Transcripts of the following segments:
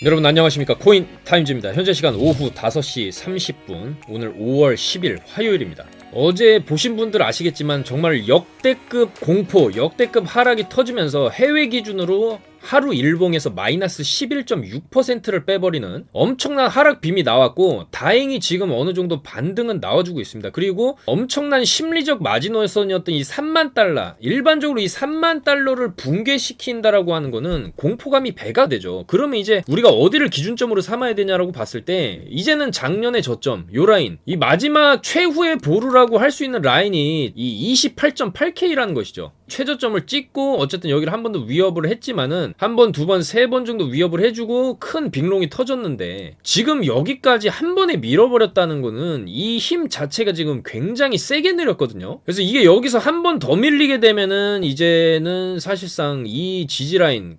여러분 안녕하십니까. 코인 타임즈입니다. 현재 시간 오후 5시 30분, 오늘 5월 10일 화요일입니다. 어제 보신 분들 아시겠지만 정말 역대급 공포, 역대급 하락이 터지면서 해외 기준으로 하루 일봉에서 마이너스 11.6%를 빼버리는 엄청난 하락 빔이 나왔고, 다행히 지금 어느 정도 반등은 나와주고 있습니다. 그리고 엄청난 심리적 마지노선이었던 이 3만 달러, 일반적으로 이 3만 달러를 붕괴시킨다라고 하는 거는 공포감이 배가 되죠. 그러면 이제 우리가 어디를 기준점으로 삼아야 되냐라고 봤을 때, 이제는 작년의 저점, 요 라인, 이 마지막 최후의 보루라고 할 수 있는 라인이 이 28.8K라는 것이죠. 최저점을 찍고 어쨌든 여기를 한 번 더 위협을 했지만은 한 번, 두 번, 세 번 정도 위협을 해주고 큰 빅롱이 터졌는데, 지금 여기까지 한 번에 밀어버렸다는 거는 이 힘 자체가 지금 굉장히 세게 내렸거든요. 그래서 이게 여기서 한 번 더 밀리게 되면은 이제는 사실상 이 지지라인,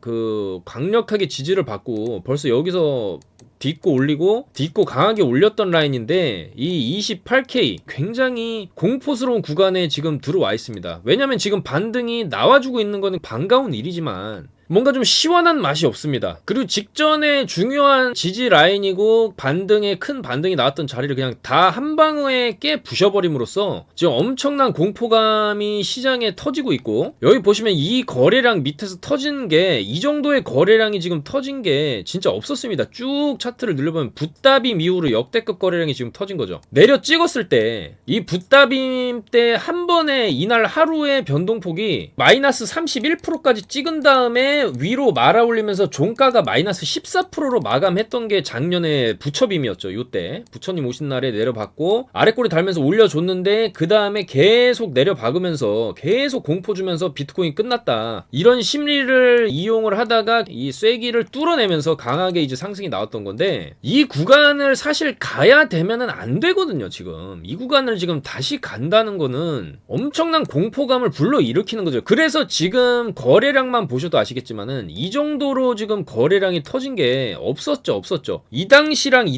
강력하게 지지를 받고 벌써 여기서 딛고 올리고 딛고 강하게 올렸던 라인인데, 이 28K 굉장히 공포스러운 구간에 지금 들어와 있습니다. 왜냐면 지금 반등이 나와주고 있는 거는 반가운 일이지만 뭔가 좀 시원한 맛이 없습니다. 그리고 직전에 중요한 지지 라인이고 큰 반등이 나왔던 자리를 그냥 다 한 방에 깨 부셔버림으로써 지금 엄청난 공포감이 시장에 터지고 있고, 여기 보시면 이 거래량 밑에서 터진 게, 이 정도의 거래량이 지금 터진 게 진짜 없었습니다. 쭉 차트를 늘려보면 붓다빔 이후로 역대급 거래량이 지금 터진 거죠. 내려 찍었을 때 이 붓다빔 때 한 번에 이날 하루의 변동폭이 마이너스 31%까지 찍은 다음에 위로 말아 올리면서 종가가 마이너스 14%로 마감했던 게 작년에 부처빔이었죠. 요때 부처님 오신 날에 내려받고 아래꼬리 달면서 올려줬는데, 그 다음에 계속 내려박으면서 계속 공포 주면서 비트코인 끝났다, 이런 심리를 이용을 하다가 이 쐐기를 뚫어내면서 강하게 이제 상승이 나왔던 건데, 이 구간을 사실 가야 되면은 안 되거든요. 지금 이 구간을 지금 다시 간다는 거는 엄청난 공포감을 불러일으키는 거죠. 그래서 지금 거래량만 보셔도 아시겠지만 이 정도로 지금 거래량이 터진 게 없었죠. 이 당시랑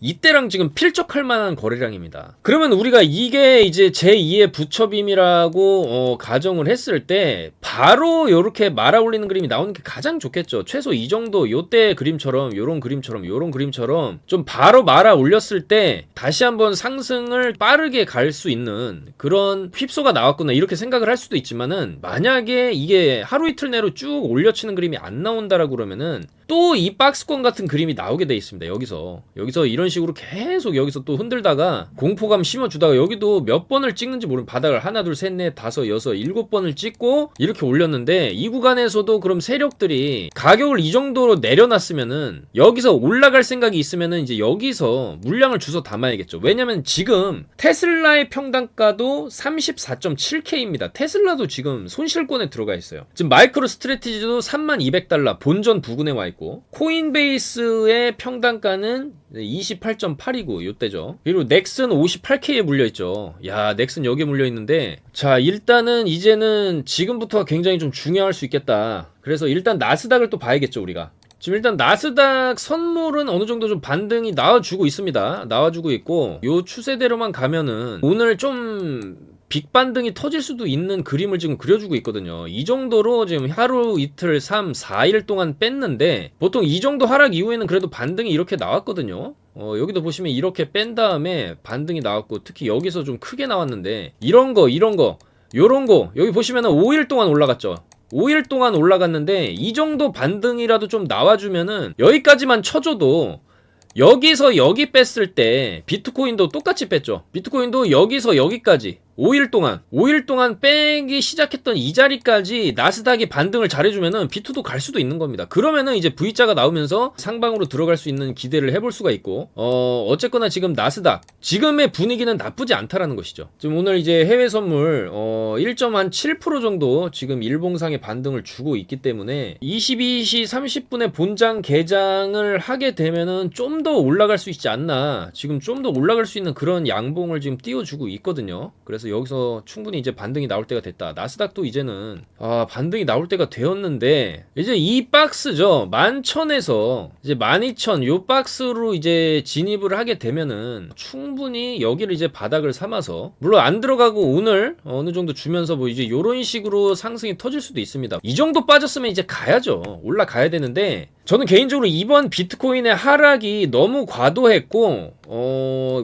이때랑 지금 필적할 만한 거래량입니다. 그러면 우리가 이게 이제 제2의 부처빔이라고 가정을 했을 때 바로 이렇게 말아 올리는 그림이 나오는 게 가장 좋겠죠. 최소 이 정도, 요때 그림처럼, 요런 그림처럼 좀 바로 말아 올렸을 때 다시 한번 상승을 빠르게 갈 수 있는 그런 휩소가 나왔구나, 이렇게 생각을 할 수도 있지만은, 만약에 이게 하루 이틀 내로 쭉 올려치는 그림이 안 나온다라고 그러면은 또 이 박스권 같은 그림이 나오게 돼 있습니다. 여기서 이런 식으로 계속 여기서 또 흔들다가 공포감 심어주다가 여기도 몇 번을 찍는지 모르는 바닥을 하나, 둘, 셋, 넷, 다섯, 여섯, 7번을 찍고 이렇게 올렸는데, 이 구간에서도 그럼 세력들이 가격을 이 정도로 내려놨으면은 여기서 올라갈 생각이 있으면은 이제 여기서 물량을 주워 담아야겠죠. 왜냐면 지금 테슬라의 평단가도 34.7K입니다. 테슬라도 지금 손실권에 들어가 있어요. 지금 마이크로 스트래티지도 3200달러 본전 부근에 와 있고, 코인베이스의 평단가는 28.8이고 요때죠. 그리고 넥슨 58K에 물려있죠. 야, 넥슨 여기에 물려있는데, 자, 일단은 이제는 지금부터가 굉장히 좀 중요할 수 있겠다. 그래서 일단 나스닥을 또 봐야겠죠. 우리가 지금 일단 나스닥 선물은 어느 정도 좀 반등이 나와주고 있습니다. 나와주고 있고, 요 추세대로만 가면은 오늘 좀 빅반등이 터질 수도 있는 그림을 지금 그려주고 있거든요. 이 정도로 지금 하루, 이틀, 3, 4일 동안 뺐는데, 보통 이 정도 하락 이후에는 그래도 반등이 이렇게 나왔거든요. 여기도 보시면 이렇게 뺀 다음에 반등이 나왔고, 특히 여기서 좀 크게 나왔는데, 요런 거 여기 보시면은 5일 동안 올라갔죠. 5일 동안 올라갔는데, 이 정도 반등이라도 좀 나와주면은, 여기까지만 쳐줘도, 여기서 여기 뺐을 때 비트코인도 똑같이 뺐죠. 비트코인도 여기서 여기까지 5일 동안 빼기 시작했던 이 자리까지 나스닥이 반등을 잘해주면은 비트도 갈 수도 있는 겁니다. 그러면은 이제 V자가 나오면서 상방으로 들어갈 수 있는 기대를 해볼 수가 있고, 어쨌거나 지금 나스닥 지금의 분위기는 나쁘지 않다라는 것이죠. 지금 오늘 이제 해외 선물 1.7% 정도 지금 일봉상의 반등을 주고 있기 때문에 22시 30분에 본장 개장을 하게 되면은 좀 더 올라갈 수 있지 않나, 지금 좀 더 올라갈 수 있는 그런 양봉을 지금 띄워주고 있거든요. 그래서 여기서 충분히 이제 반등이 나올 때가 됐다. 나스닥도 이제는 반등이 나올 때가 되었는데, 이제 이 박스죠. 11,000에서 이제 12,000 요 박스로 이제 진입을 하게 되면은 충분히 여기를 이제 바닥을 삼아서, 물론 안 들어가고 오늘 어느 정도 주면서 뭐 이제 요런 식으로 상승이 터질 수도 있습니다. 이 정도 빠졌으면 이제 가야죠. 올라가야 되는데, 저는 개인적으로 이번 비트코인의 하락이 너무 과도했고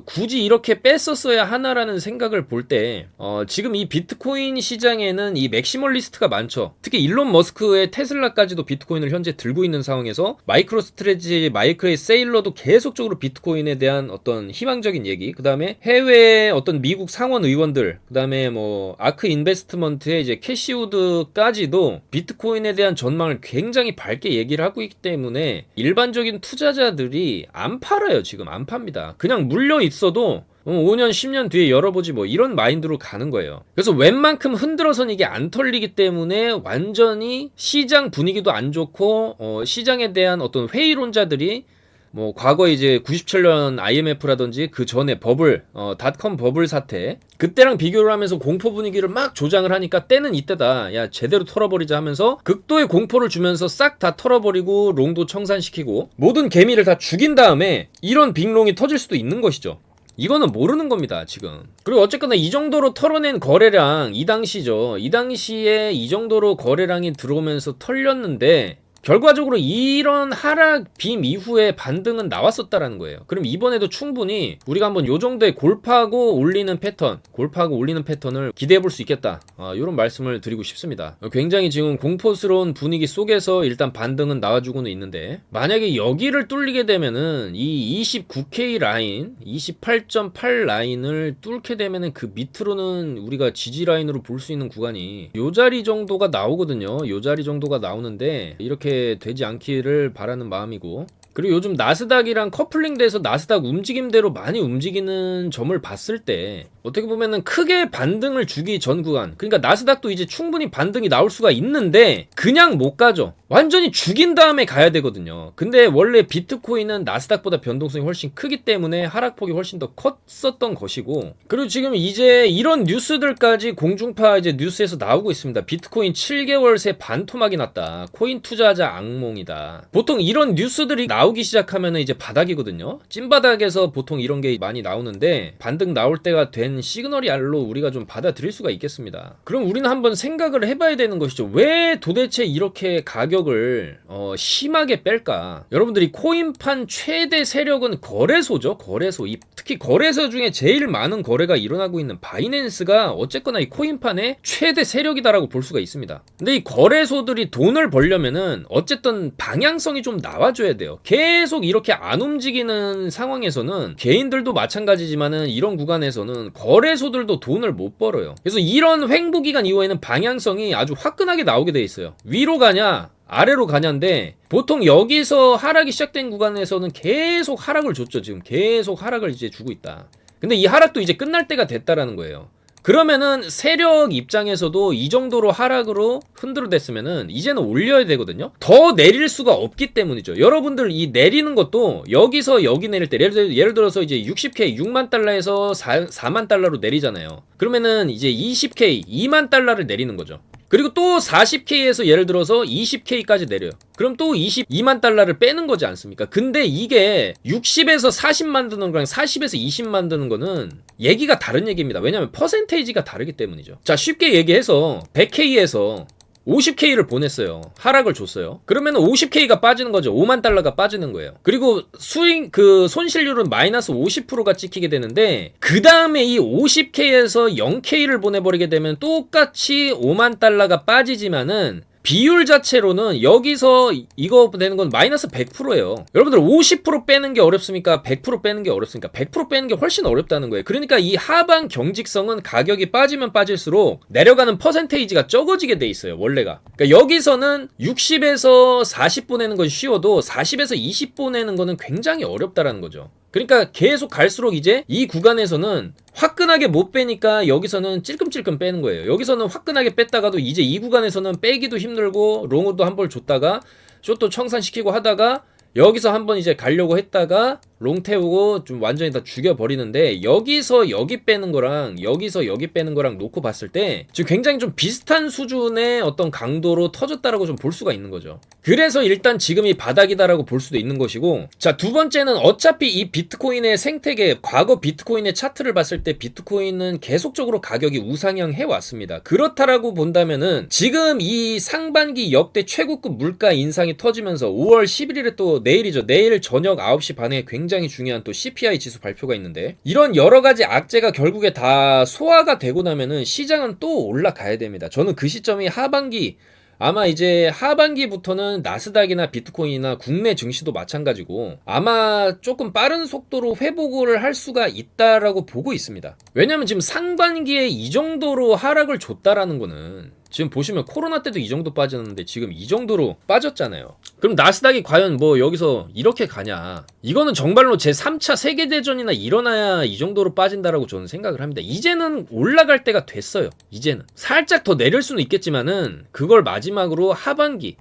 굳이 이렇게 뺐었어야 하나라는 생각을 볼 때 지금 이 비트코인 시장에는 이 맥시멀리스트가 많죠. 특히 일론 머스크의 테슬라까지도 비트코인을 현재 들고 있는 상황에서 마이크로 스트레지, 마이크로의 세일러도 계속적으로 비트코인에 대한 어떤 희망적인 얘기, 그 다음에 해외 어떤 미국 상원 의원들, 그 다음에 뭐 아크 인베스트먼트의 이제 캐시우드까지도 비트코인에 대한 전망을 굉장히 밝게 얘기를 하고 있기 때문에 일반적인 투자자들이 안 팔아요. 지금 안 팝니다. 그냥 물려 있어도 5년 10년 뒤에 열어보지 뭐 이런 마인드로 가는 거예요. 그래서 웬만큼 흔들어선 이게 안 털리기 때문에 완전히 시장 분위기도 안 좋고 시장에 대한 어떤 회의론자들이 뭐 과거 이제 97년 IMF라든지 그 전에 버블 닷컴 버블 사태 그때랑 비교를 하면서 공포 분위기를 막 조장을 하니까 때는 이때다, 야 제대로 털어버리자 하면서 극도의 공포를 주면서 싹 다 털어버리고 롱도 청산시키고 모든 개미를 다 죽인 다음에 이런 빅롱이 터질 수도 있는 것이죠. 이거는 모르는 겁니다 지금. 그리고 어쨌거나 이 정도로 털어낸 거래량, 이 당시죠, 이 당시에 이 정도로 거래량이 들어오면서 털렸는데 결과적으로 이런 하락 빔 이후에 반등은 나왔었다라는 거예요. 그럼 이번에도 충분히 우리가 한번 요 정도의 골파하고 올리는 패턴을 기대해 볼 수 있겠다, 이런 말씀을 드리고 싶습니다. 굉장히 지금 공포스러운 분위기 속에서 일단 반등은 나와주고는 있는데, 만약에 여기를 뚫리게 되면은 이 29K 라인, 28.8 라인을 뚫게 되면은 그 밑으로는 우리가 지지 라인으로 볼 수 있는 구간이 요 자리 정도가 나오거든요. 요 자리 정도가 나오는데 이렇게 되지 않기를 바라는 마음이고, 그리고 요즘 나스닥이랑 커플링 돼서 나스닥 움직임대로 많이 움직이는 점을 봤을 때 어떻게 보면은 크게 반등을 주기 전 구간, 그러니까 나스닥도 이제 충분히 반등이 나올 수가 있는데 그냥 못 가죠. 완전히 죽인 다음에 가야 되거든요. 근데 원래 비트코인은 나스닥보다 변동성이 훨씬 크기 때문에 하락폭이 훨씬 더 컸었던 것이고, 그리고 지금 이제 이런 뉴스들까지 공중파 이제 뉴스에서 나오고 있습니다. 비트코인 7개월 새 반토막이 났다, 코인 투자자 악몽이다. 보통 이런 뉴스들이 나오기 시작하면 이제 바닥이거든요. 찐바닥에서 보통 이런 게 많이 나오는데 반등 나올 때가 된 시그널이알로 우리가 좀 받아들일 수가 있겠습니다. 그럼 우리는 한번 생각을 해봐야 되는 것이죠. 왜 도대체 이렇게 가격을 심하게 뺄까? 여러분들이 코인판 최대 세력은 거래소죠. 거래소. 특히 거래소 중에 제일 많은 거래가 일어나고 있는 바이낸스가 어쨌거나 이 코인판의 최대 세력이다라고 볼 수가 있습니다. 근데 이 거래소들이 돈을 벌려면은 어쨌든 방향성이 좀 나와줘야 돼요. 계속 이렇게 안 움직이는 상황에서는 개인들도 마찬가지지만은 이런 구간에서는 거래소들도 돈을 못 벌어요. 그래서 이런 횡보 기간 이후에는 방향성이 아주 화끈하게 나오게 돼 있어요. 위로 가냐 아래로 가냐인데, 보통 여기서 하락이 시작된 구간에서는 계속 하락을 줬죠. 지금 계속 하락을 이제 주고 있다. 근데 이 하락도 이제 끝날 때가 됐다라는 거예요. 그러면은 세력 입장에서도 이 정도로 하락으로 흔들어댔으면은 이제는 올려야 되거든요. 더 내릴 수가 없기 때문이죠. 여러분들 이 내리는 것도 여기서 여기 내릴 때 예를 들어서 이제 60K 6만 달러에서 4만 달러로 내리잖아요. 그러면은 이제 20K 2만 달러를 내리는 거죠. 그리고 또 40K에서 예를 들어서 20K까지 내려요. 그럼 또 22만 달러를 빼는 거지 않습니까? 근데 이게 60에서 40 만드는 거랑 40에서 20 만드는 거는 얘기가 다른 얘기입니다. 왜냐면 퍼센테이지가 다르기 때문이죠. 자, 쉽게 얘기해서 100K에서 50K를 보냈어요. 하락을 줬어요. 그러면 50K가 빠지는 거죠. 5만 달러가 빠지는 거예요. 그리고 손실률은 마이너스 50%가 찍히게 되는데, 그 다음에 이 50K에서 0K를 보내버리게 되면 똑같이 5만 달러가 빠지지만은 비율 자체로는 여기서 이거 되는 건 마이너스 100%예요. 여러분들 50% 빼는 게 어렵습니까? 100% 빼는 게 어렵습니까? 100% 빼는 게 훨씬 어렵다는 거예요. 그러니까 이 하방 경직성은 가격이 빠지면 빠질수록 내려가는 퍼센테이지가 적어지게 돼 있어요. 원래가. 그러니까 여기서는 60에서 40 보내는 건 쉬워도 40에서 20 보내는 거는 굉장히 어렵다라는 거죠. 그러니까 계속 갈수록 이제 이 구간에서는 화끈하게 못 빼니까 여기서는 찔끔찔끔 빼는 거예요. 여기서는 화끈하게 뺐다가도 이제 이 구간에서는 빼기도 힘들고 롱으로도 한 번 줬다가 숏도 청산시키고 하다가 여기서 한번 이제 가려고 했다가 롱 태우고 좀 완전히 다 죽여버리는데, 여기서 여기 빼는 거랑 여기서 여기 빼는 거랑 놓고 봤을 때 지금 굉장히 좀 비슷한 수준의 어떤 강도로 터졌다라고 좀 볼 수가 있는 거죠. 그래서 일단 지금이 바닥이다라고 볼 수도 있는 것이고, 자, 두 번째는 어차피 이 비트코인의 생태계, 과거 비트코인의 차트를 봤을 때 비트코인은 계속적으로 가격이 우상향 해왔습니다. 그렇다라고 본다면은 지금 이 상반기 역대 최고급 물가 인상이 터지면서 5월 11일에 또 내일이죠. 내일 저녁 9시 반에 굉장히 중요한 또 CPI 지수 발표가 있는데, 이런 여러 가지 악재가 결국에 다 소화가 되고 나면은 시장은 또 올라가야 됩니다. 저는 그 시점이 하반기, 아마 이제 하반기부터는 나스닥이나 비트코인이나 국내 증시도 마찬가지고 아마 조금 빠른 속도로 회복을 할 수가 있다라고 보고 있습니다. 왜냐면 지금 상반기에 이 정도로 하락을 줬다라는 거는, 지금 보시면 코로나 때도 이 정도 빠졌는데 지금 이 정도로 빠졌잖아요. 그럼 나스닥이 과연 뭐 여기서 이렇게 가냐? 이거는 정말로 제3차 세계대전이나 일어나야 이 정도로 빠진다라고 저는 생각을 합니다. 이제는 올라갈 때가 됐어요. 이제는 살짝 더 내릴 수는 있겠지만은 그걸 마지막으로 하반기,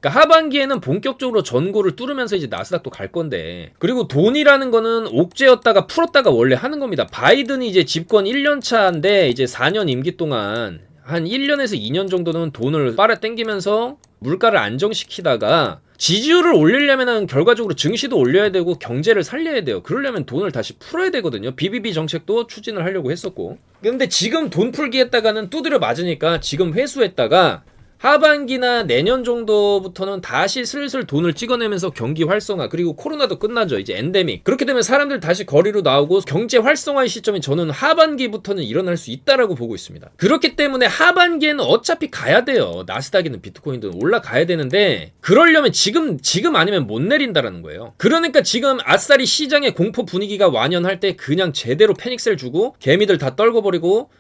그러니까 하반기에는 본격적으로 전고를 뚫으면서 이제 나스닥도 갈 건데, 그리고 돈이라는 거는 옥죄었다가 풀었다가 원래 하는 겁니다. 바이든이 이제 집권 1년 차인데 이제 4년 임기 동안 한 1년에서 2년 정도는 돈을 빨아당기면서 물가를 안정시키다가 지지율을 올리려면 결과적으로 증시도 올려야 되고 경제를 살려야 돼요. 그러려면 돈을 다시 풀어야 되거든요. BBB 정책도 추진을 하려고 했었고. 근데 지금 돈 풀기 했다가는 두드려 맞으니까 지금 회수했다가 하반기나 내년 정도부터는 다시 슬슬 돈을 찍어내면서 경기 활성화, 그리고 코로나도 끝나죠. 이제 엔데믹. 그렇게 되면 사람들 다시 거리로 나오고 경제 활성화의 시점이 저는 하반기부터는 일어날 수 있다라고 보고 있습니다. 그렇기 때문에 하반기에는 어차피 가야 돼요. 나스닥이든 비트코인든 올라가야 되는데, 그러려면 지금 아니면 못 내린다라는 거예요. 그러니까 지금 아싸리 시장의 공포 분위기가 완연할 때 그냥 제대로 패닉셀 주고 개미들 다 떨궈버리고,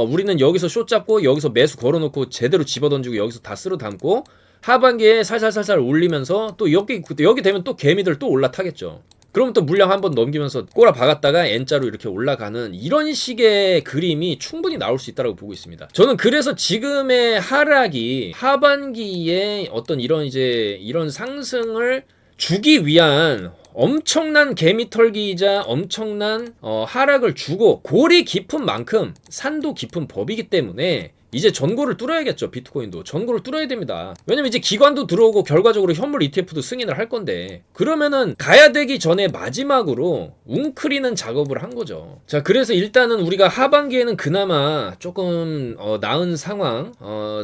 우리는 여기서 숏 잡고 여기서 매수 걸어놓고 제대로 집어던지고 여기서 다 쓸어 담고 하반기에 살살살살 올리면서 또 여기 되면 또 개미들 또 올라타겠죠. 그러면 또 물량 한번 넘기면서 꼬라 박았다가 N자로 이렇게 올라가는 이런 식의 그림이 충분히 나올 수 있다고 보고 있습니다. 저는 그래서 지금의 하락이 하반기에 어떤 이런 상승을 주기 위한 엄청난 개미털기이자 엄청난 하락을 주고 골이 깊은 만큼 산도 깊은 법이기 때문에 이제 전고를 뚫어야겠죠. 비트코인도 전고를 뚫어야 됩니다. 왜냐면 이제 기관도 들어오고 결과적으로 현물 ETF도 승인을 할 건데, 그러면은 가야 되기 전에 마지막으로 웅크리는 작업을 한 거죠. 자, 그래서 일단은 우리가 하반기에는 그나마 조금 나은 상황,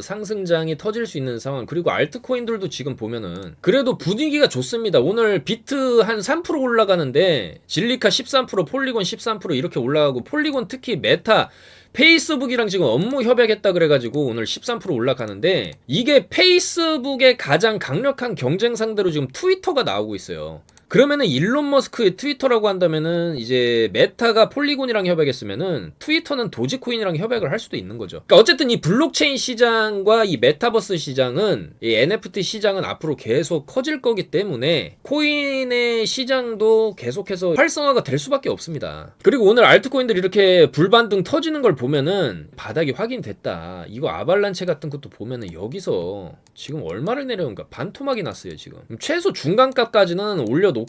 상승장이 터질 수 있는 상황, 그리고 알트코인들도 지금 보면은 그래도 분위기가 좋습니다. 오늘 비트 한 3% 올라가는데 질리카 13%, 폴리곤 13% 이렇게 올라가고, 폴리곤 특히 메타, 페이스북이랑 지금 업무 협약했다 그래가지고 오늘 13% 올라가는데, 이게 페이스북의 가장 강력한 경쟁 상대로 지금 트위터가 나오고 있어요. 그러면은 일론 머스크의 트위터라고 한다면은 이제 메타가 폴리곤이랑 협약했으면은 트위터는 도지코인이랑 협약을 할 수도 있는 거죠. 그러니까 어쨌든 이 블록체인 시장과 이 메타버스 시장은, 이 NFT 시장은 앞으로 계속 커질 거기 때문에 코인의 시장도 계속해서 활성화가 될 수밖에 없습니다. 그리고 오늘 알트코인들 이렇게 불반등 터지는 걸 보면은 바닥이 확인됐다. 이거 아발란체 같은 것도 보면은 여기서 지금 얼마를 내려온가, 반토막이 났어요. 지금 최소 중간값까지는 올려놓고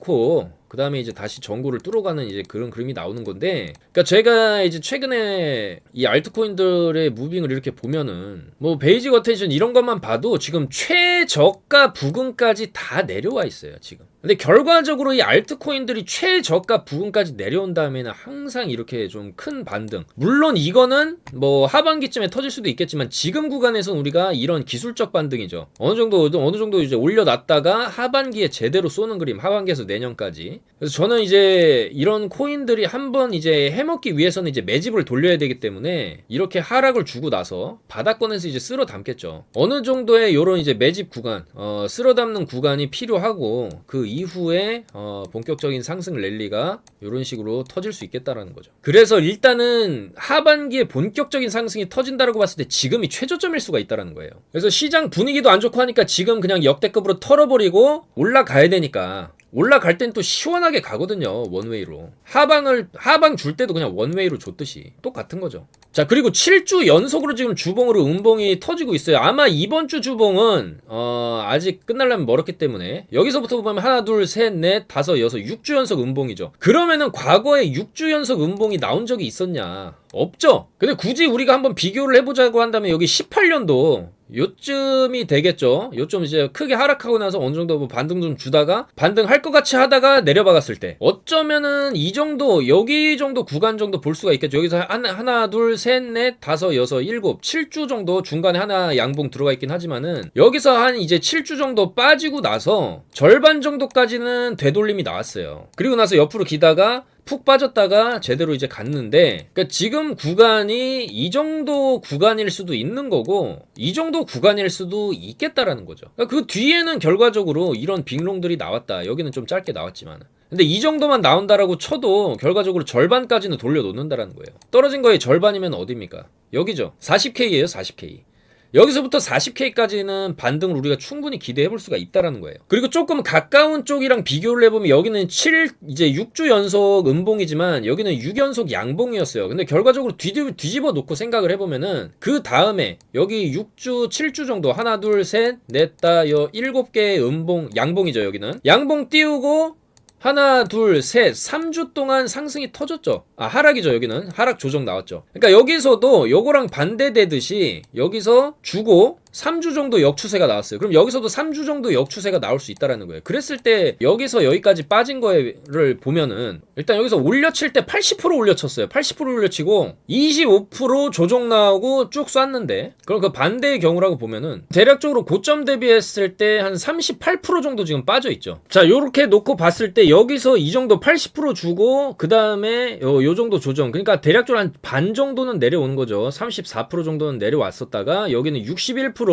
그 다음에 이제 다시 전고를 뚫어가는 이제 그런 그림이 나오는 건데, 그러니까 제가 이제 최근에 이 알트코인들의 무빙을 이렇게 보면은 뭐 베이직 어텐션 이런 것만 봐도 지금 최저가 부근까지 다 내려와 있어요 지금. 근데 결과적으로 이 알트코인들이 최저가 부근까지 내려온 다음에는 항상 이렇게 좀 큰 반등, 물론 이거는 뭐 하반기쯤에 터질 수도 있겠지만 지금 구간에서는 우리가 이런 기술적 반등이죠. 어느 정도 이제 올려놨다가 하반기에 제대로 쏘는 그림, 하반기에서 내년까지. 그래서 저는 이제 이런 코인들이 한번 이제 해먹기 위해서는 이제 매집을 돌려야 되기 때문에 이렇게 하락을 주고 나서 바닥권에서 이제 쓸어 담겠죠. 어느 정도의 요런 이제 매집 구간, 쓸어 담는 구간이 필요하고, 그 이후에 본격적인 상승 랠리가 이런 식으로 터질 수 있겠다라는 거죠. 그래서 일단은 하반기에 본격적인 상승이 터진다라고 봤을 때 지금이 최저점일 수가 있다라는 거예요. 그래서 시장 분위기도 안 좋고 하니까 지금 그냥 역대급으로 털어버리고 올라가야 되니까, 올라갈 땐 또 시원하게 가거든요. 원웨이로. 하방 줄 때도 그냥 원웨이로 줬듯이 똑같은 거죠. 자, 그리고 7주 연속으로 지금 주봉으로 음봉이 터지고 있어요. 아마 이번 주 주봉은 아직 끝나려면 멀었기 때문에 여기서부터 보면 하나, 둘, 셋, 넷, 다섯, 여섯, 6주 연속 음봉이죠. 그러면은 과거에 6주 연속 음봉이 나온 적이 있었냐? 없죠. 근데 굳이 우리가 한번 비교를 해보자고 한다면 여기 18년도 요쯤이 되겠죠. 요쯤 이제 크게 하락하고 나서 어느 정도 뭐 반등 좀 주다가 반등할 것 같이 하다가 내려박았을 때 어쩌면은 이 정도 여기 정도 구간 정도 볼 수가 있겠죠. 여기서 하나 둘 셋 넷 다섯 여섯 일곱 7주 정도 중간에 하나 양봉 들어가 있긴 하지만은 여기서 한 이제 7주 정도 빠지고 나서 절반 정도까지는 되돌림이 나왔어요. 그리고 나서 옆으로 기다가 푹 빠졌다가 제대로 이제 갔는데, 그러니까 지금 구간이 이 정도 구간일 수도 있는 거고 이 정도 구간일 수도 있겠다라는 거죠. 그러니까 그 뒤에는 결과적으로 이런 빅롱들이 나왔다. 여기는 좀 짧게 나왔지만 근데 이 정도만 나온다라고 쳐도 결과적으로 절반까지는 돌려놓는다라는 거예요. 떨어진 거의 절반이면 어디입니까? 여기죠. 40K예요 40K. 여기서부터 40K까지는 반등을 우리가 충분히 기대해 볼 수가 있다라는 거예요. 그리고 조금 가까운 쪽이랑 비교를 해보면 여기는 이제 6주 연속 음봉이지만 여기는 6연속 양봉이었어요. 근데 결과적으로 뒤집어 놓고 생각을 해보면은 그 다음에 여기 6주, 7주 정도 하나, 둘, 셋, 넷, 다, 7개의 음봉, 양봉이죠. 여기는 양봉 띄우고 하나, 둘, 셋, 3주 동안 상승이 터졌죠. 하락이죠. 여기는 하락 조정 나왔죠. 그러니까 여기서도 요거랑 반대되듯이 여기서 주고 3주 정도 역추세가 나왔어요. 그럼 여기서도 3주 정도 역추세가 나올 수 있다라는 거예요. 그랬을 때 여기서 여기까지 빠진 거를 보면은 일단 여기서 올려칠 때 80% 올려쳤어요. 80% 올려치고 25% 조정 나오고 쭉 쐈는데, 그럼 그 반대의 경우라고 보면은 대략적으로 고점 대비했을 때 한 38% 정도 지금 빠져 있죠. 자, 요렇게 놓고 봤을 때 여기서 이 정도 80% 주고 그 다음에 요 정도 조정, 그러니까 대략적으로 한 반 정도는 내려오는 거죠. 34% 정도는 내려왔었다가 여기는 61%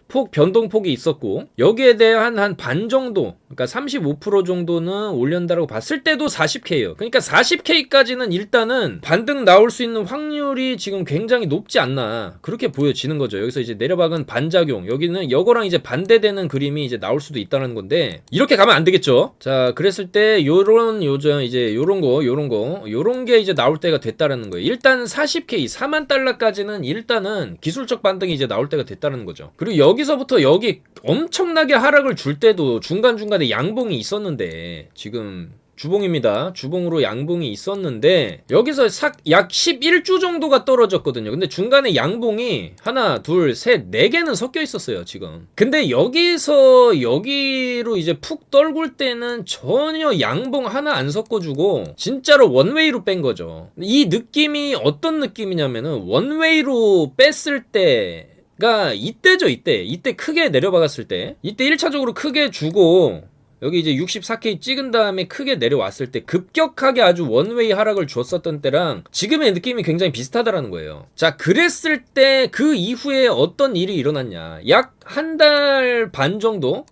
폭 변동폭이 있었고 여기에 대한 한 반 정도, 그러니까 35% 정도는 올린다라고 봤을 때도 40K예요. 그러니까 40K까지는 일단은 반등 나올 수 있는 확률이 지금 굉장히 높지 않나 그렇게 보여지는 거죠. 여기서 이제 내려박은 반작용, 여기는 여거랑 이제 반대되는 그림이 이제 나올 수도 있다는 건데 이렇게 가면 안 되겠죠. 자, 그랬을 때 요런 이제 요런 게 이제 나올 때가 됐다라는 거예요. 일단 40K 4만 달러까지는 일단은 기술적 반등이 이제 나올 때가 됐다는 거죠. 그리고 여기서부터 여기 엄청나게 하락을 줄 때도 중간중간에 양봉이 있었는데, 지금 주봉입니다. 주봉으로 양봉이 있었는데 여기서 약 11주 정도가 떨어졌거든요. 근데 중간에 양봉이 하나, 둘, 셋, 네 개는 섞여 있었어요, 지금. 근데 여기서 여기로 이제 푹 떨굴 때는 전혀 양봉 하나 안 섞어주고 진짜로 원웨이로 뺀 거죠. 이 느낌이 어떤 느낌이냐면은 원웨이로 뺐을 때 가 이때죠. 이때 크게 내려박았을 때, 이때 1차적으로 크게 주고 여기 이제 64K 찍은 다음에 크게 내려왔을 때 급격하게 아주 원웨이 하락을 줬었던 때랑 지금의 느낌이 굉장히 비슷하다라는 거예요. 자, 그랬을 때 그 이후에 어떤 일이 일어났냐, 약 한 달 반 정도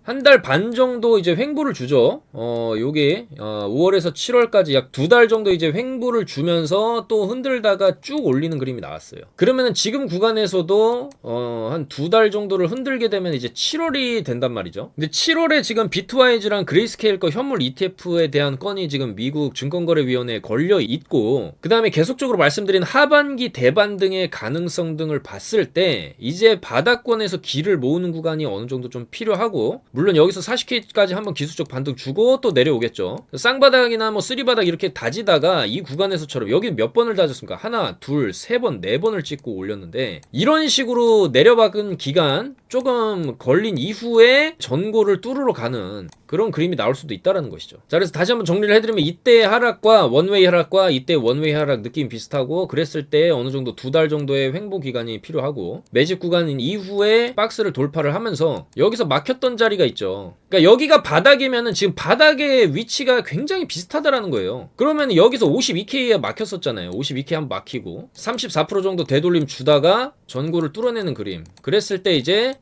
이제 횡보를 주죠. 요게 5월에서 7월까지 약 2달 정도 이제 횡보를 주면서 또 흔들다가 쭉 올리는 그림이 나왔어요. 그러면은 지금 구간에서도 한 2달 정도를 흔들게 되면 이제 7월이 된단 말이죠. 근데 7월에 지금 비트와이즈랑 그레이스케일 거 현물 ETF에 대한 건이 지금 미국 증권거래위원회에 걸려 있고, 그 다음에 계속적으로 말씀드린 하반기 대반등의 가능성 등을 봤을 때 이제 바닥권에서 길을 모으는 구간이 어느 정도 좀 필요하고, 물론 여기서 40K까지 한번 기술적 반등 주고 또 내려오겠죠. 쌍바닥이나 뭐 쓰리바닥 이렇게 다지다가 이 구간에서처럼 여기 몇 번을 다졌습니까? 하나, 둘, 세 번, 네 번을 찍고 올렸는데 이런 식으로 내려박은 기간 조금 걸린 이후에 전고를 뚫으러 가는 그런 그림이 나올 수도 있다라는 것이죠. 자, 그래서 다시 한번 정리를 해드리면 이때 하락과 원웨이 하락과 이때 원웨이 하락 느낌 비슷하고, 그랬을 때 어느 정도 2달 정도의 횡보 기간이 필요하고 매집 구간인 이후에 박스를 돌파를 하면서 여기서 막혔던 자리가 있죠. 그러니까 여기가 바닥이면은 지금 바닥의 위치가 굉장히 비슷하다라는 거예요. 그러면 여기서 52K에 막혔었잖아요. 52K 한번 막히고 34% 정도 되돌림 주다가 전고를 뚫어내는 그림. 그랬을 때 이제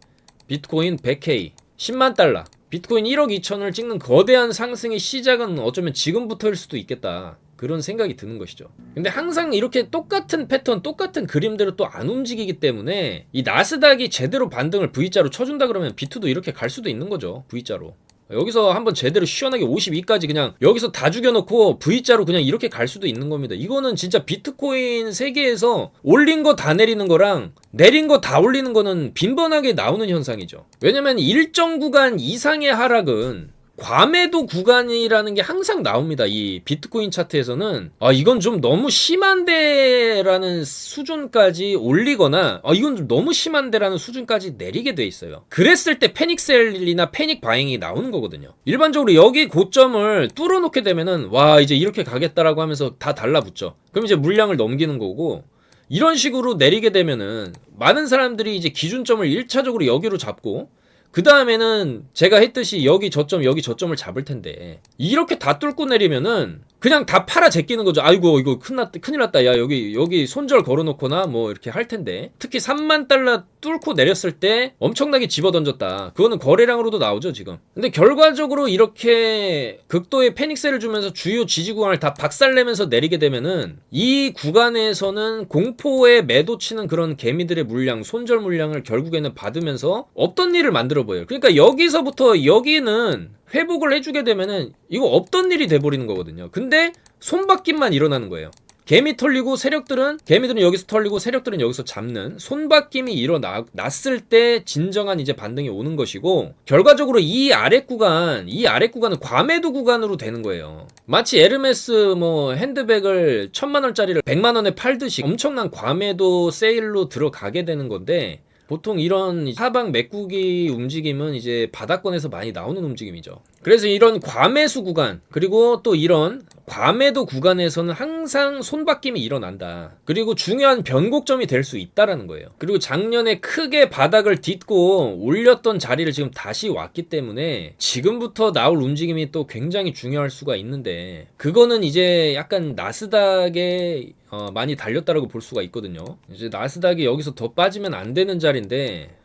비트코인 100K 10만 달러, 비트코인 1억 2천을 찍는 거대한 상승의 시작은 어쩌면 지금부터일 수도 있겠다, 그런 생각이 드는 것이죠. 근데 항상 이렇게 똑같은 패턴, 똑같은 그림대로 또 안 움직이기 때문에 이 나스닥이 제대로 반등을 V자로 쳐준다 그러면 비트도 이렇게 갈 수도 있는 거죠. V자로. 여기서 한번 제대로 시원하게 52까지 그냥 여기서 다 죽여놓고 V자로 그냥 이렇게 갈 수도 있는 겁니다. 이거는 진짜 비트코인 세계에서 올린 거 다 내리는 거랑 내린 거 다 올리는 거는 빈번하게 나오는 현상이죠. 왜냐면 일정 구간 이상의 하락은 과매도 구간이라는 게 항상 나옵니다. 이 비트코인 차트에서는 이건 좀 너무 심한데라는 수준까지 올리거나 이건 좀 너무 심한데라는 수준까지 내리게 돼 있어요. 그랬을 때 패닉셀이나 패닉 바잉이 나오는 거거든요. 일반적으로 여기 고점을 뚫어놓게 되면은 와 이제 이렇게 가겠다라고 하면서 다 달라붙죠. 그럼 이제 물량을 넘기는 거고, 이런 식으로 내리게 되면은 많은 사람들이 이제 기준점을 1차적으로 여기로 잡고 그 다음에는 제가 했듯이 여기 저점을 잡을 텐데, 이렇게 다 뚫고 내리면은 그냥 다 팔아 제끼는 거죠. 아이고 이거 큰일 났다. 야 여기 손절 걸어놓거나 뭐 이렇게 할 텐데, 특히 3만 달러 뚫고 내렸을 때 엄청나게 집어던졌다. 그거는 거래량으로도 나오죠 지금. 근데 결과적으로 이렇게 극도의 패닉셀을 주면서 주요 지지 구간을 다 박살내면서 내리게 되면은 이 구간에서는 공포에 매도치는 그런 개미들의 물량, 손절 물량을 결국에는 받으면서 없던 일을 만들어 보여요. 그러니까 여기서부터 여기는 회복을 해주게 되면은 이거 없던 일이 돼버리는 거거든요. 근데 손바뀜만 일어나는 거예요. 개미 털리고 개미들은 여기서 털리고 세력들은 여기서 잡는 손바뀜이 일어났을 때 진정한 이제 반등이 오는 것이고, 결과적으로 이 아래 구간은 과매도 구간으로 되는 거예요. 마치 에르메스 핸드백을 1000만원짜리를 100만원에 팔듯이 엄청난 과매도 세일로 들어가게 되는 건데, 보통 이런 하방 메꾸기 움직임은 이제 바닥권에서 많이 나오는 움직임이죠. 그래서 이런 과매수 구간, 그리고 또 이런 과매도 구간에서는 항상 손바뀜이 일어난다. 그리고 중요한 변곡점이 될 수 있다라는 거예요. 그리고 작년에 크게 바닥을 딛고 올렸던 자리를 지금 다시 왔기 때문에 지금부터 나올 움직임이 또 굉장히 중요할 수가 있는데, 그거는 이제 약간 나스닥에 많이 달렸다라고 볼 수가 있거든요. 이제 나스닥이 여기서 더 빠지면 안 되는 자리인데,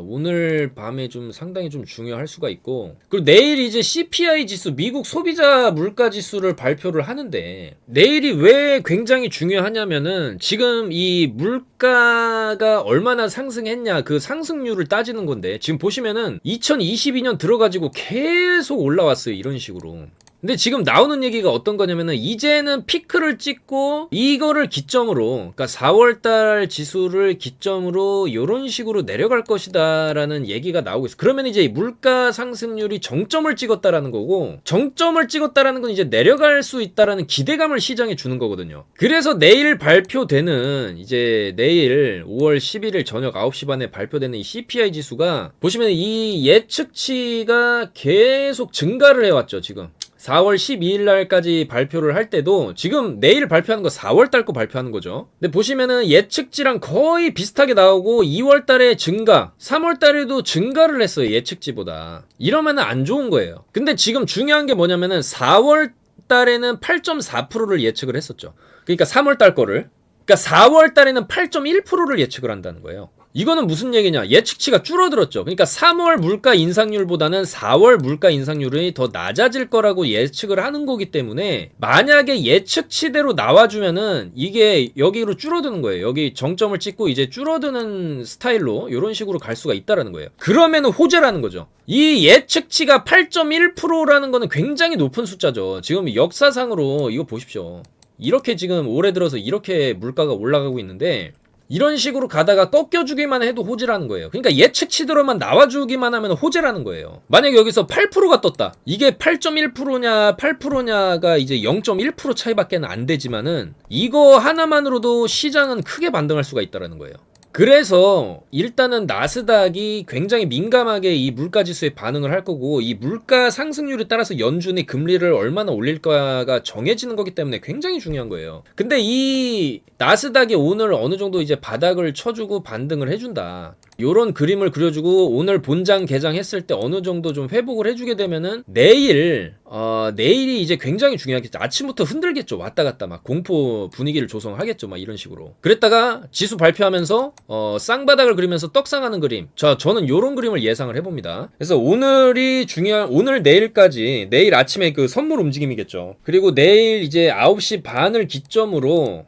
오늘 밤에 좀 상당히 좀 중요할 수가 있고, 그리고 내일 이제 CPI 지수, 미국 소비자 물가 지수를 발표를 하는데, 내일이 왜 굉장히 중요하냐면은 지금 이 물가가 얼마나 상승했냐, 그 상승률을 따지는 건데, 지금 보시면은 2022년 들어가지고 계속 올라왔어요. 이런 식으로. 근데 지금 나오는 얘기가 어떤 거냐면은 이제는 피크를 찍고 이거를 기점으로, 그러니까 4월달 지수를 기점으로 이런 식으로 내려갈 것이다 라는 얘기가 나오고 있어. 그러면 이제 물가 상승률이 정점을 찍었다라는 거고, 정점을 찍었다라는 건 이제 내려갈 수 있다라는 기대감을 시장에 주는 거거든요. 그래서 내일 발표되는, 이제 내일 5월 11일 저녁 9시 반에 발표되는 이 CPI 지수가 보시면 이 예측치가 계속 증가를 해왔죠. 지금 4월 12일 날까지 발표를 할 때도 지금 내일 발표하는 거 4월 달 거 발표하는 거죠. 근데 보시면은 예측치랑 거의 비슷하게 나오고 2월 달에 증가, 3월 달에도 증가를 했어요. 예측치보다. 이러면은 안 좋은 거예요. 근데 지금 중요한 게 뭐냐면은 4월 달에는 8.4%를 예측을 했었죠. 그러니까 3월 달 거를. 그러니까 4월 달에는 8.1%를 예측을 한다는 거예요. 이거는 무슨 얘기냐? 예측치가 줄어들었죠. 그러니까 3월 물가 인상률보다는 4월 물가 인상률이 더 낮아질 거라고 예측을 하는 거기 때문에, 만약에 예측치대로 나와주면은 이게 여기로 줄어드는 거예요. 여기 정점을 찍고 이제 줄어드는 스타일로 이런 식으로 갈 수가 있다라는 거예요. 그러면은 호재라는 거죠. 이 예측치가 8.1%라는 거는 굉장히 높은 숫자죠. 지금 역사상으로 이거 보십시오. 이렇게 지금 올해 들어서 이렇게 물가가 올라가고 있는데, 이런 식으로 가다가 꺾여주기만 해도 호재라는 거예요. 그러니까 예측치대로만 나와주기만 하면 호재라는 거예요. 만약에 여기서 8%가 떴다. 이게 8.1%냐 8%냐가 이제 0.1% 차이밖에 안 되지만은 이거 하나만으로도 시장은 크게 반등할 수가 있다는 거예요. 그래서 일단은 나스닥이 굉장히 민감하게 이 물가지수에 반응을 할 거고, 이 물가 상승률에 따라서 연준이 금리를 얼마나 올릴까가 정해지는 거기 때문에 굉장히 중요한 거예요. 근데 이 나스닥이 오늘 어느 정도 이제 바닥을 쳐주고 반등을 해준다, 요런 그림을 그려주고 오늘 본장 개장했을 때 어느 정도 좀 회복을 해주게 되면은 내일이 이제 굉장히 중요하겠죠. 아침부터 흔들겠죠. 왔다 갔다 막 공포 분위기를 조성하겠죠. 막 이런 식으로. 그랬다가 지수 발표하면서 쌍바닥을 그리면서 떡상하는 그림. 저는 요런 그림을 예상을 해봅니다. 그래서 오늘이 오늘 내일까지, 내일 아침에 그 선물 움직임이겠죠. 그리고 내일 이제 9시 반을 기점으로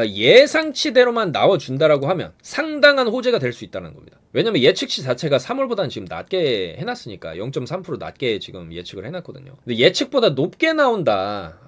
예상치대로만 나와준다라고 하면 상당한 호재가 될 수 있다는 겁니다. 겁니다. 왜냐면 예측치 자체가 3월보다는 지금 낮게 해놨으니까 0.3% 낮게 지금 예측을 해놨거든요. 근데 예측보다 높게 나온다.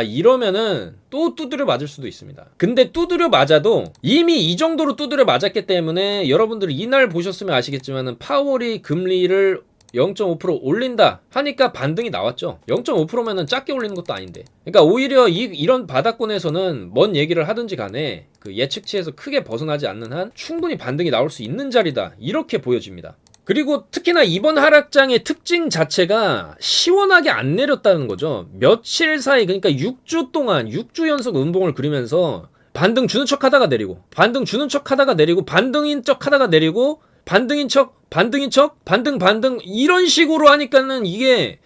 이러면은 또 두드려 맞을 수도 있습니다. 근데 두드려 맞아도 이미 이 정도로 두드려 맞았기 때문에 여러분들이 이날 보셨으면 아시겠지만은 파월이 금리를 0.5% 올린다 하니까 반등이 나왔죠. 0.5%면은 작게 올리는 것도 아닌데. 그러니까 오히려 이런 바닥권에서는 뭔 얘기를 하든지 간에 그 예측치에서 크게 벗어나지 않는 한 충분히 반등이 나올 수 있는 자리다. 이렇게 보여집니다. 그리고 특히나 이번 하락장의 특징 자체가 시원하게 안 내렸다는 거죠. 며칠 사이, 그러니까 6주 동안 6주 연속 음봉을 그리면서 반등 주는 척 하다가 내리고, 반등 주는 척 하다가 내리고, 반등인 척 하다가 내리고, 반등인 척, 반등, 이런 식으로 하니까는 이게,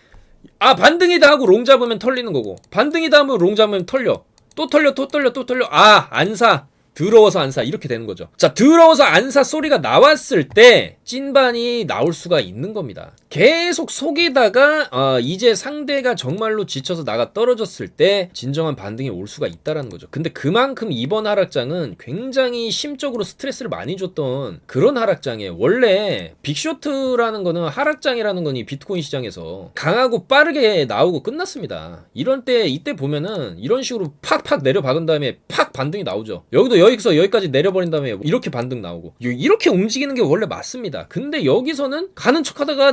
반등이다 하고 롱 잡으면 털리는 거고, 반등이다 하면 롱 잡으면 털려. 또 털려. 안 사. 더러워서 안 사. 이렇게 되는 거죠. 자, 더러워서 안 사 소리가 나왔을 때 찐반이 나올 수가 있는 겁니다. 계속 속이다가 이제 상대가 정말로 지쳐서 나가 떨어졌을 때 진정한 반등이 올 수가 있다라는 거죠. 근데 그만큼 이번 하락장은 굉장히 심적으로 스트레스를 많이 줬던 그런 하락장이에요. 원래 빅쇼트라는 거는 하락장이라는 거니 비트코인 시장에서 강하고 빠르게 나오고 끝났습니다. 이때 보면은 이런 식으로 팍팍 내려박은 다음에 팍 반등이 나오죠. 여기서 여기까지 내려버린 다음에 이렇게 반등 나오고 이렇게 움직이는 게 원래 맞습니다. 근데 여기서는 가는 척하다가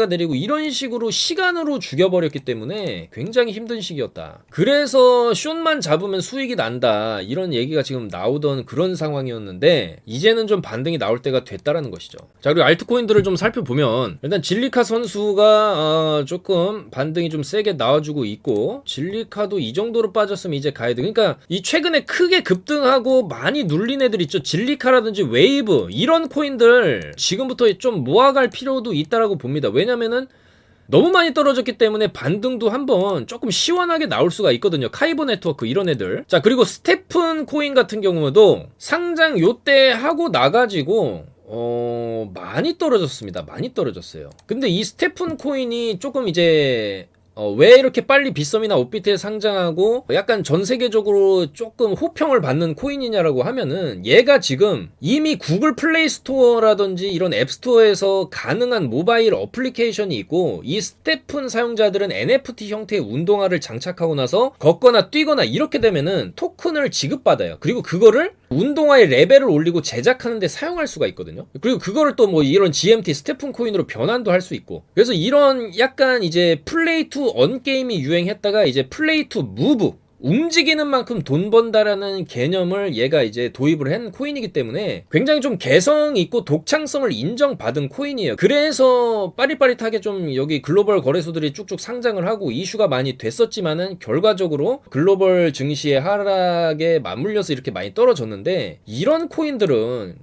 내리고 이런 식으로 시간으로 죽여버렸기 때문에 굉장히 힘든 시기였다. 그래서 숏만 잡으면 수익이 난다 이런 얘기가 지금 나오던 그런 상황이었는데 이제는 좀 반등이 나올 때가 됐다라는 것이죠. 자, 그리고 알트코인들을 좀 살펴보면 일단 질리카 선수가 조금 반등이 좀 세게 나와주고 있고, 질리카도 이 정도로 빠졌으면 이제 가야 돼. 그러니까 이 최근에 크게 급등하고 많이 눌린 애들 있죠. 질리카라든지 웨이브 이런 코인들 지금부터 좀 모아갈 필요도 있다라고 봅니다. 왜냐면은 너무 많이 떨어졌기 때문에 반등도 한번 조금 시원하게 나올 수가 있거든요. 카이버 네트워크 이런 애들. 자, 그리고 스테픈 코인 같은 경우도 상장 요때 하고 나가지고 많이 떨어졌습니다. 많이 떨어졌어요. 근데 이 스테픈 코인이 조금 이제 왜 이렇게 빨리 빗썸이나 업비트에 상장하고 약간 전 세계적으로 조금 호평을 받는 코인이냐라고 하면은 얘가 지금 이미 구글 플레이 스토어라든지 이런 앱 스토어에서 가능한 모바일 어플리케이션이 있고, 이 스테픈 사용자들은 NFT 형태의 운동화를 장착하고 나서 걷거나 뛰거나 이렇게 되면은 토큰을 지급받아요. 그리고 그거를 운동화의 레벨을 올리고 제작하는데 사용할 수가 있거든요. 그리고 그거를 또 뭐 이런 GMT 스테픈 코인으로 변환도 할 수 있고, 그래서 이런 약간 이제 플레이 투 언 게임이 유행했다가 이제 플레이 투 무브, 움직이는 만큼 돈 번다라는 개념을 얘가 이제 도입을 한 코인이기 때문에 굉장히 좀 개성 있고 독창성을 인정받은 코인이에요. 그래서 빠릿빠릿하게 좀 여기 글로벌 거래소들이 쭉쭉 상장을 하고 이슈가 많이 됐었지만은 결과적으로 글로벌 증시의 하락에 맞물려서 이렇게 많이 떨어졌는데, 이런 코인들은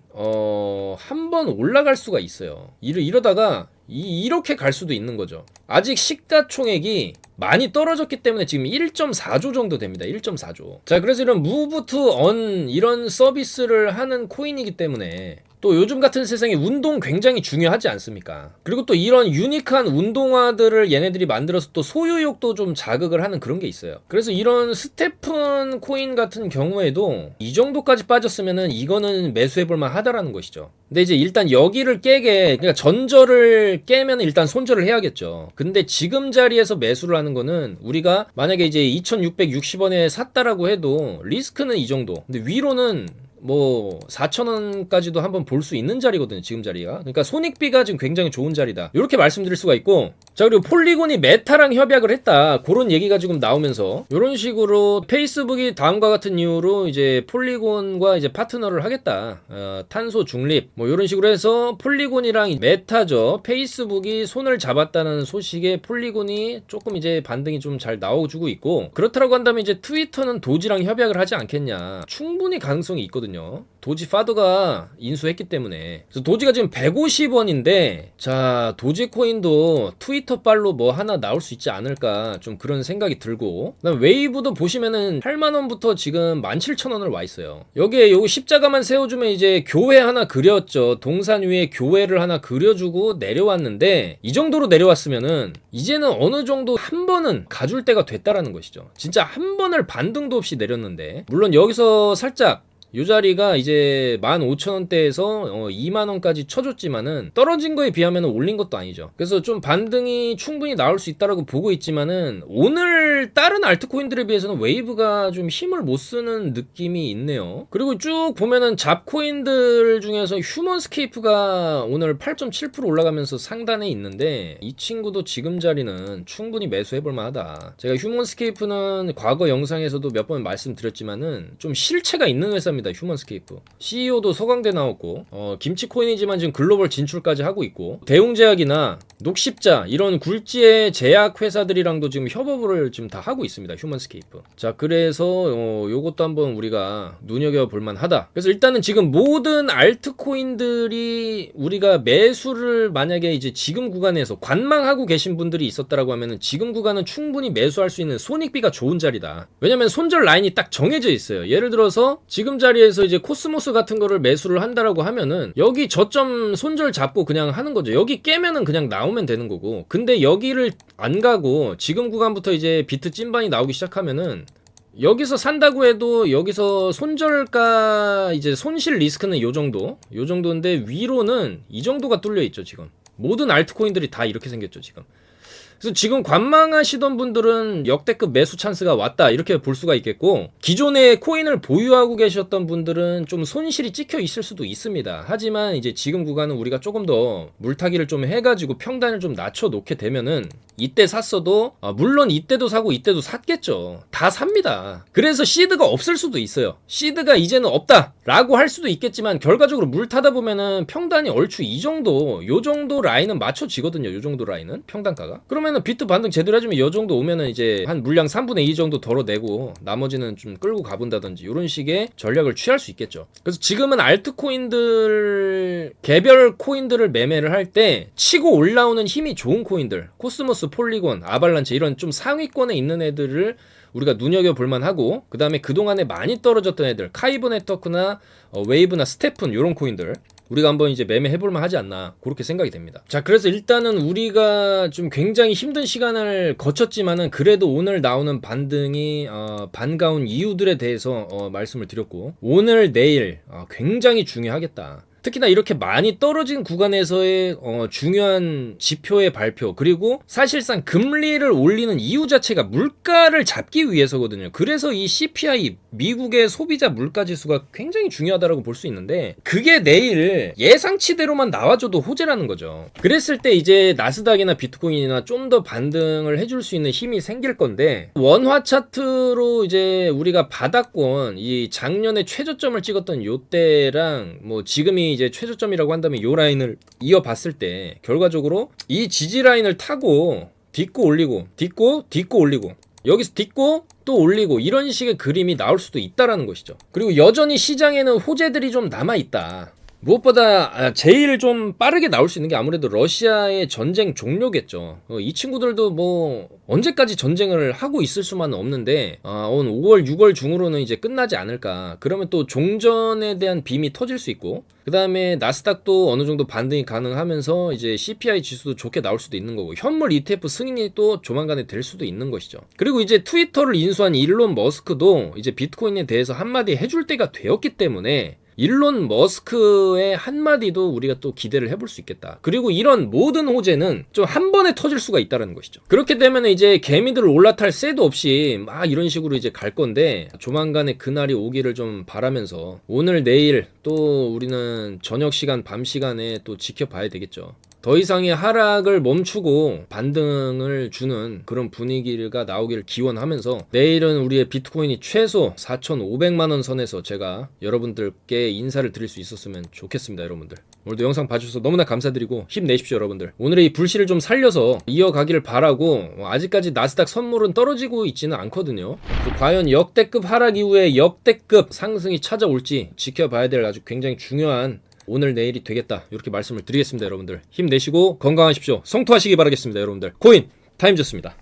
한번 올라갈 수가 있어요. 이러다가 이렇게 갈 수도 있는 거죠. 아직 시가총액이 많이 떨어졌기 때문에 지금 1.4조 정도 됩니다. 1.4조. 자, 그래서 이런 무브 투 언 이런 서비스를 하는 코인이기 때문에 또 요즘 같은 세상에 운동 굉장히 중요하지 않습니까? 그리고 또 이런 유니크한 운동화들을 얘네들이 만들어서 또 소유욕도 좀 자극을 하는 그런 게 있어요. 그래서 이런 스테픈 코인 같은 경우에도 이 정도까지 빠졌으면은 이거는 매수해볼만 하다라는 것이죠. 근데 이제 일단 여기를 그러니까 전저를 깨면 일단 손절을 해야겠죠. 근데 지금 자리에서 매수를 하는 거는, 우리가 만약에 이제 2660원에 샀다라고 해도 리스크는 이 정도. 근데 위로는 뭐 4,000원까지도 한번 볼 수 있는 자리거든요. 지금 자리가. 그러니까 손익비가 지금 굉장히 좋은 자리다, 이렇게 말씀드릴 수가 있고, 자, 그리고 폴리곤이 메타랑 협약을 했다, 그런 얘기가 지금 나오면서 이런 식으로 페이스북이 다음과 같은 이유로 이제 폴리곤과 이제 파트너를 하겠다, 탄소 중립 뭐 이런 식으로 해서 폴리곤이랑 메타죠, 페이스북이 손을 잡았다는 소식에 폴리곤이 조금 이제 반등이 좀 잘 나와주고 있고, 그렇다고 한다면 이제 트위터는 도지랑 협약을 하지 않겠냐, 충분히 가능성이 있거든요. 도지 파더가 인수했기 때문에. 그래서 도지가 지금 150원인데 자, 도지코인도 트위터 빨로 뭐 하나 나올 수 있지 않을까, 좀 그런 생각이 들고, 그다음 웨이브도 보시면은 8만원부터 지금 17,000원을 와 있어요. 여기에 요거 십자가만 세워주면 이제 교회 하나 그렸죠. 동산 위에 교회를 하나 그려주고 내려왔는데, 이 정도로 내려왔으면은 이제는 어느 정도 한 번은 가줄 때가 됐다라는 것이죠. 진짜 한 번을 반등도 없이 내렸는데, 물론 여기서 살짝 이 자리가 이제 15,000원대에서 2만원까지 쳐줬지만은 떨어진 거에 비하면 올린 것도 아니죠. 그래서 좀 반등이 충분히 나올 수 있다라고 보고 있지만은 오늘 다른 알트코인들에 비해서는 웨이브가 좀 힘을 못 쓰는 느낌이 있네요. 그리고 쭉 보면은 잡코인들 중에서 휴먼스케이프가 오늘 8.7% 올라가면서 상단에 있는데 이 친구도 지금 자리는 충분히 매수해볼 만하다. 제가 휴먼스케이프는 과거 영상에서도 몇 번 말씀드렸지만은 좀 실체가 있는 회사입니다. 휴먼스케이프 CEO도 서강대 나왔고 김치코인이지만 지금 글로벌 진출까지 하고 있고 대웅제약이나 녹십자 이런 굴지의 제약 회사들이랑도 지금 협업을 지금 다 하고 있습니다. 휴먼스케이프. 자, 그래서 요것도 한번 우리가 눈여겨볼 만하다. 그래서 일단은 지금 모든 알트코인들이 우리가 매수를 만약에 이제 지금 구간에서 관망하고 계신 분들이 있었다라고 하면은 지금 구간은 충분히 매수할 수 있는 손익비가 좋은 자리다. 왜냐면 손절 라인이 딱 정해져 있어요. 예를 들어서 지금 자리에서 이제 코스모스 같은 거를 매수를 한다라고 하면은 여기 저점 손절 잡고 그냥 하는 거죠. 여기 깨면은 그냥 나오면 되는 거고. 근데 여기를 안 가고 지금 구간부터 이제 비트 찐반이 나오기 시작하면은 여기서 산다고 해도 여기서 손절가 이제 손실 리스크는 요 정도인데 위로는 이 정도가 뚫려 있죠. 지금 모든 알트코인들이 다 이렇게 생겼죠. 지금. 그래서 지금 관망하시던 분들은 역대급 매수 찬스가 왔다 이렇게 볼 수가 있겠고, 기존에 코인을 보유하고 계셨던 분들은 좀 손실이 찍혀 있을 수도 있습니다. 하지만 이제 지금 구간은 우리가 조금 더 물타기를 좀 해가지고 평단을 좀 낮춰 놓게 되면은 이때 샀어도 물론 이때도 사고 이때도 샀겠죠. 다 삽니다. 그래서 시드가 없을 수도 있어요. 시드가 이제는 없다 라고 할 수도 있겠지만 결과적으로 물 타다 보면은 평단이 얼추 요 정도 라인은 맞춰지거든요. 요 정도 라인은 평단가가. 그러면은 비트 반등 제대로 해주면 요 정도 오면은 이제 한 물량 3분의 2 정도 덜어내고 나머지는 좀 끌고 가본다든지 이런 식의 전략을 취할 수 있겠죠. 그래서 지금은 알트코인들 개별 코인들을 매매를 할 때 치고 올라오는 힘이 좋은 코인들, 코스모스, 폴리곤, 아발란체 이런 좀 상위권에 있는 애들을 우리가 눈여겨볼 만하고, 그 다음에 그동안에 많이 떨어졌던 애들 카이브 네트워크나 웨이브나 스테픈 이런 코인들 우리가 한번 이제 매매해볼만 하지 않나 그렇게 생각이 됩니다. 자, 그래서 일단은 우리가 좀 굉장히 힘든 시간을 거쳤지만은 그래도 오늘 나오는 반등이 반가운 이유들에 대해서 말씀을 드렸고, 오늘 내일 굉장히 중요하겠다. 특히나 이렇게 많이 떨어진 구간에서의 중요한 지표의 발표, 그리고 사실상 금리를 올리는 이유 자체가 물가를 잡기 위해서거든요. 그래서 이 CPI, 미국의 소비자 물가지수가 굉장히 중요하다고 볼 수 있는데 그게 내일 예상치대로만 나와줘도 호재라는 거죠. 그랬을 때 이제 나스닥이나 비트코인이나 좀 더 반등을 해줄 수 있는 힘이 생길 건데, 원화 차트로 이제 우리가 바닥권, 이 작년에 최저점을 찍었던 요때랑 뭐 지금이 이제 최저점이라고 한다면 요 라인을 이어봤을 때 결과적으로 이 지지 라인을 타고 딛고 올리고 딛고 올리고 여기서 딛고 또 올리고 이런 식의 그림이 나올 수도 있다라는 것이죠. 그리고 여전히 시장에는 호재들이 좀 남아있다. 무엇보다 제일 좀 빠르게 나올 수 있는 게 아무래도 러시아의 전쟁 종료겠죠. 이 친구들도 뭐 언제까지 전쟁을 하고 있을 수만은 없는데 5월 6월 중으로는 이제 끝나지 않을까. 그러면 또 종전에 대한 빔이 터질 수 있고, 그 다음에 나스닥도 어느 정도 반등이 가능하면서 이제 CPI 지수도 좋게 나올 수도 있는 거고, 현물 ETF 승인이 또 조만간에 될 수도 있는 것이죠. 그리고 이제 트위터를 인수한 일론 머스크도 이제 비트코인에 대해서 한마디 해줄 때가 되었기 때문에 일론 머스크의 한마디도 우리가 또 기대를 해볼 수 있겠다. 그리고 이런 모든 호재는 좀 한 번에 터질 수가 있다는 것이죠. 그렇게 되면 이제 개미들 올라탈 새도 없이 막 이런 식으로 이제 갈 건데, 조만간에 그날이 오기를 좀 바라면서 오늘 내일 또 우리는 저녁 시간 밤 시간에 또 지켜봐야 되겠죠. 더 이상의 하락을 멈추고 반등을 주는 그런 분위기가 나오기를 기원하면서 내일은 우리의 비트코인이 최소 4,500만원 선에서 제가 여러분들께 인사를 드릴 수 있었으면 좋겠습니다. 여러분들 오늘도 영상 봐주셔서 너무나 감사드리고 힘내십시오. 여러분들 오늘의 이 불씨를 좀 살려서 이어가기를 바라고, 아직까지 나스닥 선물은 떨어지고 있지는 않거든요. 과연 역대급 하락 이후에 역대급 상승이 찾아올지 지켜봐야 될 아주 굉장히 중요한 오늘 내일이 되겠다, 이렇게 말씀을 드리겠습니다. 여러분들 힘내시고 건강하십시오. 성투하시기 바라겠습니다. 여러분들 코인 타임즈였습니다.